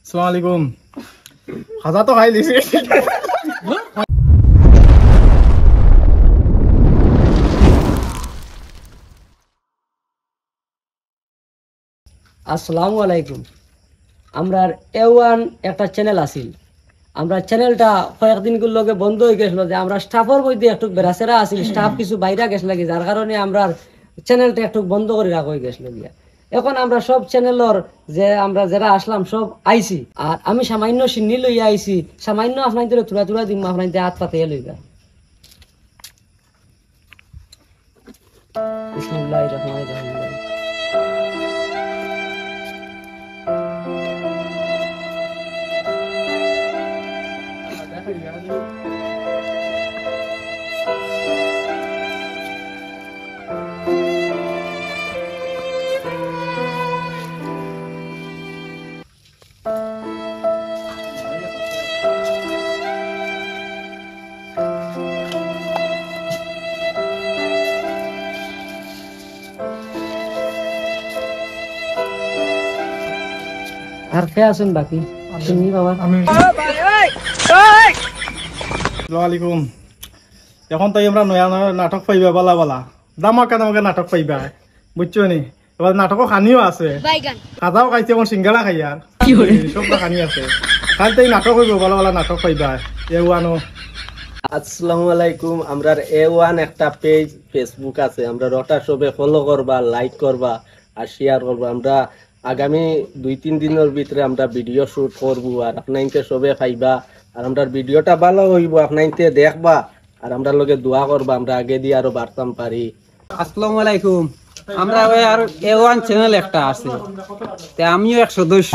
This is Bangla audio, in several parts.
আসসালামু আলাইকুম। খাজা তো খাই লিছি। আসসালামু আলাইকুম। আমরা A1 একটা চ্যানেল আছিল। আমরা চ্যানেলটা কয়েকদিন লগে বন্ধ হয়ে গেছিল যে আমরা স্টাফের মধ্যে একটু বেড়াচেরা আছিল, স্টাফ কিছু বাইরে গেছিল লাগি, যার কারণে আমরা চ্যানেলটা একটু বন্ধ করে রাখা হয়ে গেছিল গিয়া। এখন আমরা সব চ্যানেলের যে আমরা যারা আসলাম সব আইছি, আর আমি সামান্য সিন্নি লইয়া আইছি, সামান্য আপনাদের তুলা তুলা দিম, আপনাদের হাত পাতে লইবা। বিসমিল্লাহির রহমানির রহিম। আর কে আছেন বাকি? শুনি বাবা। আসসালামু আলাইকুম। এখন তাই আমরা নয়া নয়া নাটক পাইবা বালা বালা, দামাকা দামাকা নাটক পাইবা, বুঝছো নি? এবার নাটকও খানিও আছে, খাজাও খাইছে, এখন সিঙ্গারা খাই আর সব খানি আছে। খালি তাই নাটক হইব, বালা বালা নাটক পাইবা। এওয়ানো আসসালামু আলাইকুম। আমরা A1 একটা পেজ ফেসবুক আছে, আমরা ওটা সবে ফলো করবা, লাইক করবা আর শেয়ার করবা। আমরা আগামী 2-3 দিনের ভিতরে আমরা ভিডিও শুট করবো, আর আপনাইতে সবে পাইবা। আর আমরা ভিডিওটা ভালো হইব, আপনাইতে দেখবা আর আমরা লগে দোয়া করবা, আমরা আগে দিয়ে আরো বাড়তাম পারি। আসসালামু আলাইকুম। আমরা আর A1 চ্যানেল একটা আছে, তে আমিও এক সদস্য।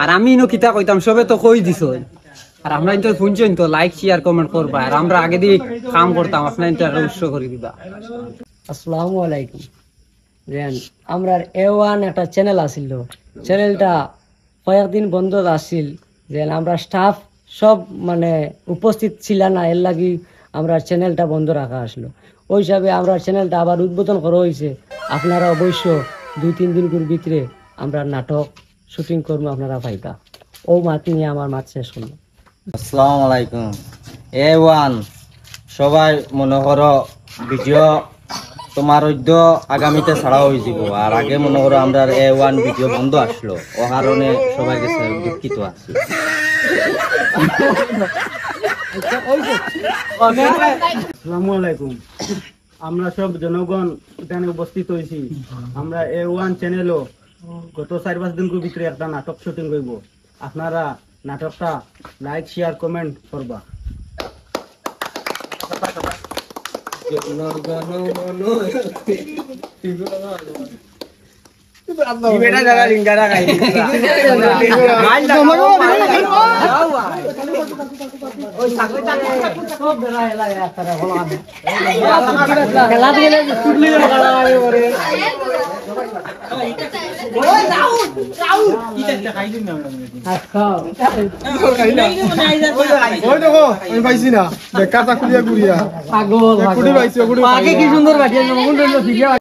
আর আমি কিতা কইতাম সবে তো কই দিছ, আর আমরা তো শুনছেন তো লাইক শেয়ার কমেন্ট করবা, আর আমরা আগে দিয়ে কাম করতাম, আপনার উৎসাহ করে দিবা। আসসালামু আলাইকুম। আমরা A1 একটা চ্যানেল আছিল, চ্যানেলটা কয়েকদিন বন্ধ আছিল, যে আমরা স্টাফ সব মানে উপস্থিত ছিল না, এর লাগি আমরা চ্যানেলটা বন্ধ রাখা আসলো। ওই হিসাবে আমরা চ্যানেলটা আবার উদ্বোধন করা হয়েছে। আপনারা অবশ্য 2-3 দিনের ভিতরে আমরা নাটক শুটিং করবো, আপনারা পাইবা। ও মাত নিয়ে আমার মাত শেষ করলো। আসসালামু আলাইকুম। A1 সবাই মনে করো ভিডিও তোমার আগামীতে ছাড়া হয়ে যাব, আর আগে মনে করো আমরা A1 ভিডিও বন্ধ আসলো, ও কারণে সবাই কাছে দুঃখিত আছি। আসসালামু আলাইকুম। আমরা সব জনগণ এখানে উপস্থিত হয়েছি। আমরা A1 চ্যানেলও গত 4-5 দিনের ভিতরে একটা নাটক শুটিং করব। আপনারা নাটকটা লাইক শেয়ার কমেন্ট করবা। পাইছি না বেকার চাকুরিয়া গুড়িয়া পাগল, পাইছি আগে কি সুন্দর বাটিয়া